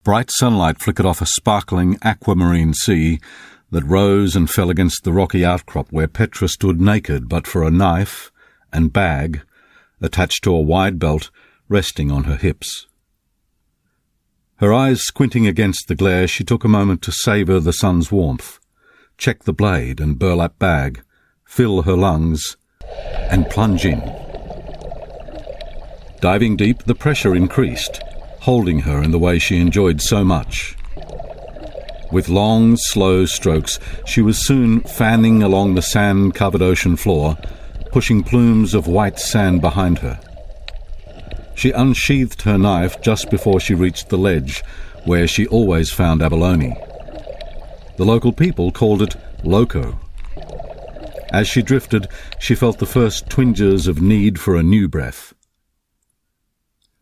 Bright sunlight flickered off a sparkling aquamarine sea that rose and fell against the rocky outcrop where Petra stood naked but for a knife and bag attached to a wide belt resting on her hips. Her eyes squinting against the glare, she took a moment to savour the sun's warmth, check the blade and burlap bag, fill her lungs, and plunge in. Diving deep, the pressure increased, holding her in the way she enjoyed so much. With long, slow strokes, she was soon fanning along the sand-covered ocean floor, pushing plumes of white sand behind her. She unsheathed her knife just before she reached the ledge, where she always found abalone. The local people called it loco. As she drifted, she felt the first twinges of need for a new breath.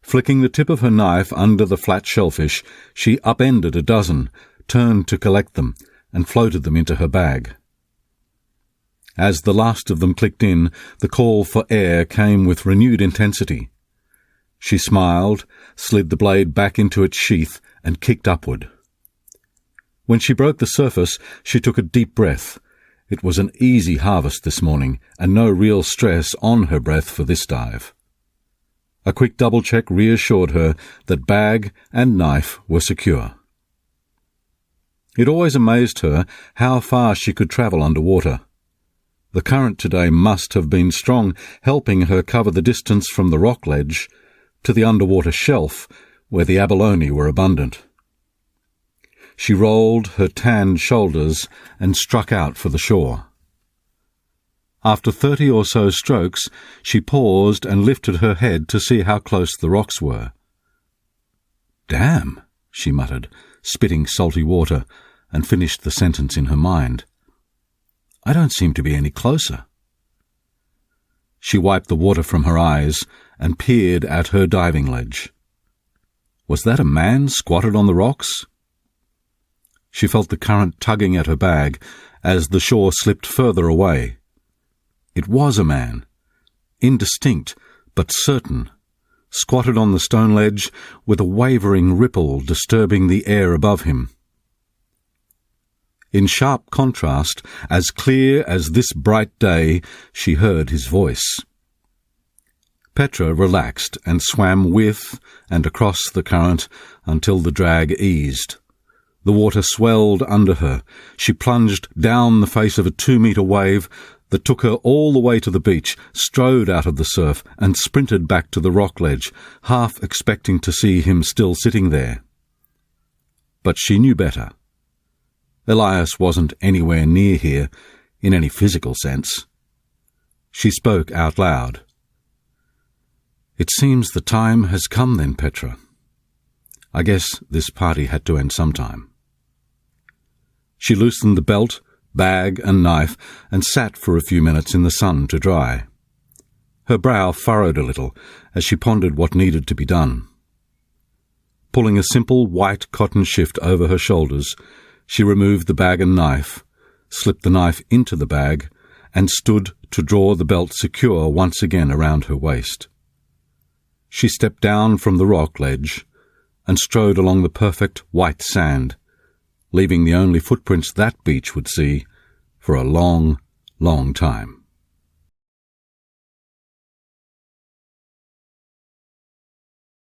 Flicking the tip of her knife under the flat shellfish, she upended a dozen, turned to collect them, and floated them into her bag. As the last of them clicked in, the call for air came with renewed intensity. She smiled, slid the blade back into its sheath, and kicked upward. When she broke the surface, she took a deep breath. It was an easy harvest this morning, and no real stress on her breath for this dive. A quick double-check reassured her that bag and knife were secure. It always amazed her how far she could travel underwater. The current today must have been strong, helping her cover the distance from the rock ledge to the underwater shelf where the abalone were abundant. She rolled her tanned shoulders and struck out for the shore. After 30 or so strokes, she paused and lifted her head to see how close the rocks were. "Damn," she muttered, spitting salty water, and finished the sentence in her mind. "I don't seem to be any closer." She wiped the water from her eyes and peered at her diving ledge. Was that a man squatted on the rocks? She felt the current tugging at her bag as the shore slipped further away. It was a man, indistinct but certain, squatted on the stone ledge with a wavering ripple disturbing the air above him. In sharp contrast, as clear as this bright day, she heard his voice. Petra relaxed and swam with and across the current until the drag eased. The water swelled under her. She plunged down the face of a 2-metre wave that took her all the way to the beach, strode out of the surf, and sprinted back to the rock ledge, half expecting to see him still sitting there. But she knew better. Elias wasn't anywhere near here, in any physical sense. She spoke out loud. "It seems the time has come then, Petra. I guess this party had to end sometime." She loosened the belt, bag and knife and sat for a few minutes in the sun to dry. Her brow furrowed a little as she pondered what needed to be done. Pulling a simple white cotton shift over her shoulders, she removed the bag and knife, slipped the knife into the bag, and stood to draw the belt secure once again around her waist. She stepped down from the rock ledge and strode along the perfect white sand, leaving the only footprints that beach would see for a long, long time.